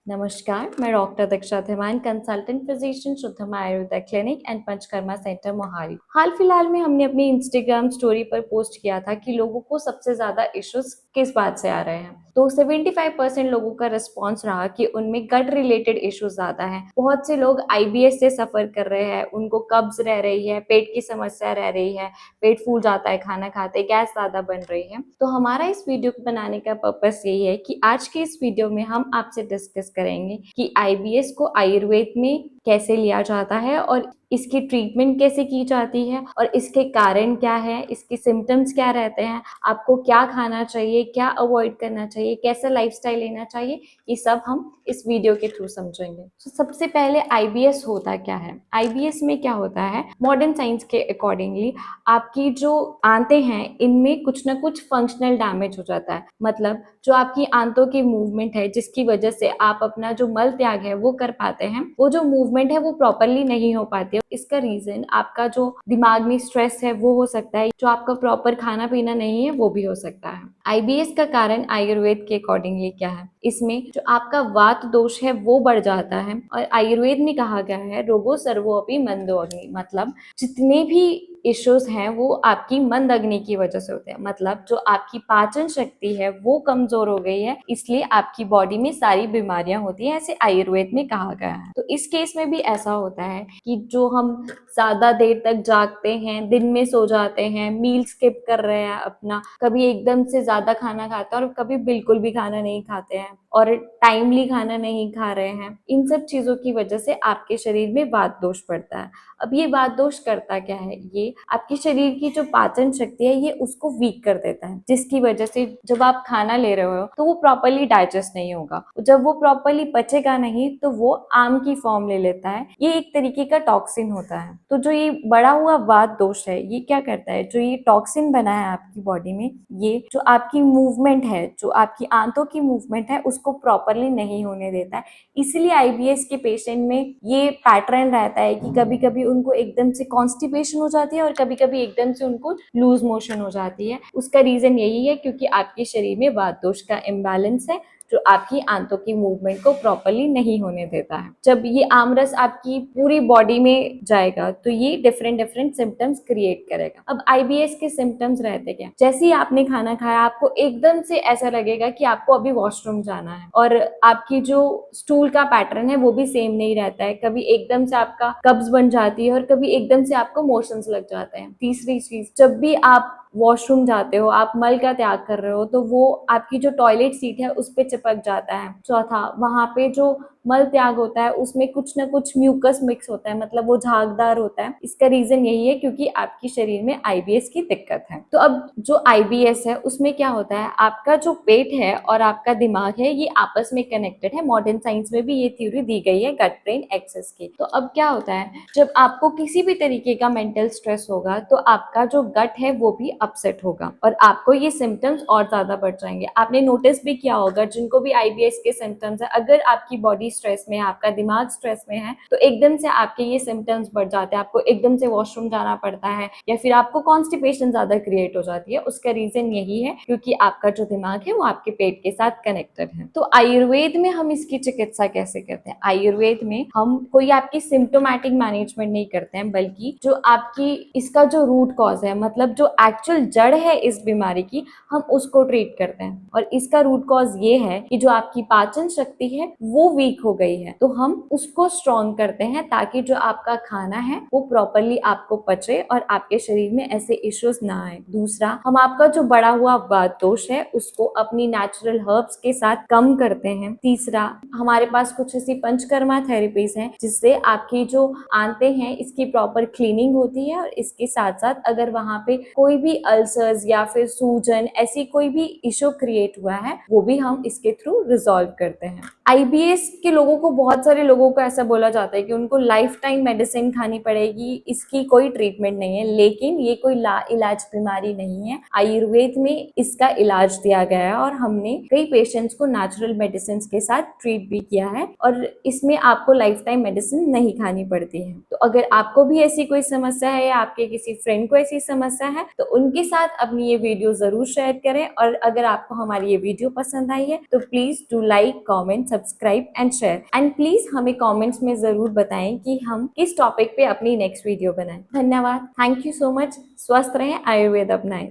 नमस्कार, मैं doctor Diksha Dhiman, consultant physician, Shuddham Ayurveda clinic and Panchakarma centre Mohali. हाल फिलहाल में हमने अपनी इंस्टाग्राम स्टोरी पर पोस्ट किया था कि लोगों को सबसे ज्यादा इश्यूज किस बात से आ रहे हैं। तो 75% लोगों का रिस्पॉन्स रहा कि उनमें गट रिलेटेड इश्यूज ज्यादा हैं। बहुत से लोग आईबीएस से सफर कर रहे हैं, उनको कब्ज रह रही है, पेट की समस्या रह रही है, पेट फूल जाता है खाना खाते, गैस ज्यादा बन रही है। तो हमारा इस वीडियो को बनाने का पर्पस यही है कि आज के इस वीडियो में हम आपसे डिस्कस करेंगे कि आईबीएस को आयुर्वेद में कैसे लिया जाता है और इसकी ट्रीटमेंट कैसे की जाती है और इसके कारण क्या है, इसके सिम्टम्स क्या रहते हैं, आपको क्या खाना चाहिए, क्या अवॉइड करना चाहिए, कैसा लाइफस्टाइल लेना चाहिए, ये सब हम इस वीडियो के थ्रू समझेंगे। तो सबसे पहले आईबीएस होता क्या है। आईबीएस में क्या होता है, मॉडर्न साइंस के अकॉर्डिंगली आपकी जो आंतें हैं इनमें कुछ ना कुछ फंक्शनल डैमेज हो जाता है। मतलब जो आपकी आंतों की मूवमेंट है जिसकी वजह से आप अपना जो मल त्याग है वो कर पाते हैं, वो जो मूवमेंट है वो प्रॉपरली नहीं हो पाती है। इसका रीजन आपका जो दिमाग में स्ट्रेस है वो हो सकता है, जो आपका प्रॉपर खाना पीना नहीं है वो भी हो सकता है। आईबीएस का कारण आयुर्वेद के अकॉर्डिंगली क्या है, इसमें जो आपका वात दोष है वो बढ़ जाता है। और आयुर्वेद में कहा गया है रोगो सर्वोपि मंदो अग्नि, मतलब जितने भी इश्यूज हैं वो आपकी मंद अग्नि की वजह से होते हैं। मतलब जो आपकी पाचन शक्ति है वो कमजोर हो गई है, इसलिए आपकी बॉडी में सारी बीमारियां होती हैं, ऐसे आयुर्वेद में कहा गया है। तो इस केस में भी ऐसा होता है कि जो हम ज्यादा देर तक जागते हैं, दिन में सो जाते हैं, मील स्किप कर रहे हैं अपना, कभी एकदम से ज्यादा खाना खाते हैं और कभी बिल्कुल भी खाना नहीं खाते हैं और टाइमली खाना नहीं खा रहे हैं, इन सब चीजों की वजह से आपके शरीर में वात दोष पड़ता है। अब ये वात दोष करता क्या है, ये आपके शरीर की जो पाचन शक्ति है ये उसको वीक कर देता है, जिसकी वजह से जब आप खाना ले रहे हो तो वो प्रॉपरली डाइजेस्ट नहीं होगा। जब वो प्रॉपरली पचेगा नहीं तो वो आम की फॉर्म ले लेता है, ये एक तरीके का टॉक्सिन होता है। तो जो ये बड़ा हुआ वात दोष है ये क्या करता है, जो ये टॉक्सिन बना है आपकी बॉडी में, ये जो आपकी मूवमेंट है, जो आपकी आंतों की मूवमेंट है उसको प्रॉपरली नहीं होने देता है। इसलिए आईबीएस के पेशेंट में ये पैटर्न रहता है कि कभी कभी उनको एकदम से कॉन्स्टिपेशन हो जाती है और कभी कभी एकदम से उनको लूज मोशन हो जाती है। उसका रीजन यही है क्योंकि आपके शरीर में वात दोष का इम्बैलेंस है जो आपकी आंतों की मूवमेंट को प्रॉपरली नहीं होने देता है। जब ये आमरस आपकी पूरी बॉडी में जाएगा तो ये डिफरेंट डिफरेंट सिम्टम्स क्रिएट करेगा। अब आईबीएस के सिम्टम्स रहते क्या, जैसे ही आपने खाना खाया आपको एकदम से ऐसा लगेगा कि आपको अभी वॉशरूम जाना है और आपकी जो स्टूल का पैटर्न है वो भी सेम नहीं रहता है। कभी एकदम से आपका कब्ज बन जाती है और कभी एकदम से आपको मोशंस लग जाते हैं। तीसरी चीज, जब भी आप वॉशरूम जाते हो, आप मल का त्याग कर रहे हो तो वो आपकी जो टॉयलेट सीट है उस पे चिपक जाता है। चौथा, वहां पे जो मल त्याग होता है उसमें कुछ ना कुछ म्यूकस मिक्स होता है, मतलब वो झागदार होता है। इसका रीजन यही है क्योंकि आपके शरीर में आईबीएस की दिक्कत है। तो अब जो आईबीएस है उसमें क्या होता है, आपका जो पेट है और आपका दिमाग है ये आपस में कनेक्टेड है। मॉडर्न साइंस में भी ये थ्योरी दी गई है गट ब्रेन एक्सेस की। तो अब क्या होता है, जब आपको किसी भी तरीके का मेंटल स्ट्रेस होगा तो आपका जो गट है वो भी अपसेट होगा और आपको ये सिम्टम्स और ज्यादा बढ़ जाएंगे। आपने नोटिस भी किया होगा जिनको भी आईबीएस के सिम्टम्स है, अगर आपकी बॉडी स्ट्रेस में है, आपका दिमाग स्ट्रेस में है तो एकदम से आपके ये सिम्टम्स बढ़ जाते हैं। आपको एकदम से वॉशरूम जाना पड़ता है या फिर आपको कॉन्स्टिपेशन ज्यादा क्रिएट हो जाती है। उसका रीजन यही है क्योंकि आपका जो दिमाग है वो आपके पेट के साथ कनेक्टेड है। तो आयुर्वेद में हम इसकी चिकित्सा कैसे करते हैं, आयुर्वेद में हम कोई आपकी सिम्टोमेटिक मैनेजमेंट नहीं करते हैं, बल्कि जो आपकी इसका जो रूट कॉज है, मतलब जो एक्चुअल जड़ है इस बीमारी की, हम उसको ट्रीट करते हैं। और इसका रूट कॉज ये है कि जो आपकी पाचन शक्ति है वो वीक हो गई है, तो हम उसको स्ट्रॉन्ग करते हैं ताकि जो आपका खाना है वो प्रॉपरली आपको पचे और आपके शरीर में ऐसे इश्यूज ना आए। दूसरा, हम आपका जो बड़ा हुआ वात दोष है उसको अपनी नेचुरल हर्ब्स के साथ कम करते हैं। तीसरा, हमारे पास कुछ ऐसी पंचकर्मा थेरेपीज हैं जिससे आपकी जो आंतें हैं इसकी प्रॉपर क्लीनिंग होती है और इसके साथ साथ अगर वहां पे कोई भी अल्सर्स या फिर सूजन ऐसी कोई भी इश्यू क्रिएट हुआ है वो भी हम इसके थ्रू रिजॉल्व करते हैं। आईबीएस के लोगों को, बहुत सारे लोगों को ऐसा बोला जाता है कि उनको लाइफ टाइम मेडिसिन खानी पड़ेगी, इसकी कोई ट्रीटमेंट नहीं है, लेकिन ये कोई लाइलाज बीमारी नहीं है। आयुर्वेद में इसका इलाज दिया गया है और हमने कई पेशेंट्स को नेचुरल मेडिसिन के साथ ट्रीट भी किया है और इसमें आपको लाइफ टाइम मेडिसिन नहीं खानी पड़ती है। तो अगर आपको भी ऐसी कोई समस्या है या आपके किसी फ्रेंड को ऐसी समस्या है तो उनके साथ अपनी ये वीडियो जरूर शेयर करें। और अगर आपको हमारी ये वीडियो पसंद आई है तो please do like, comment, subscribe and share and please हमें कमेंट्स में जरूर बताएं कि हम किस टॉपिक पे अपनी नेक्स्ट वीडियो बनाएं। धन्यवाद, थैंक यू सो मच। स्वस्थ रहें, आयुर्वेद अपनाएं।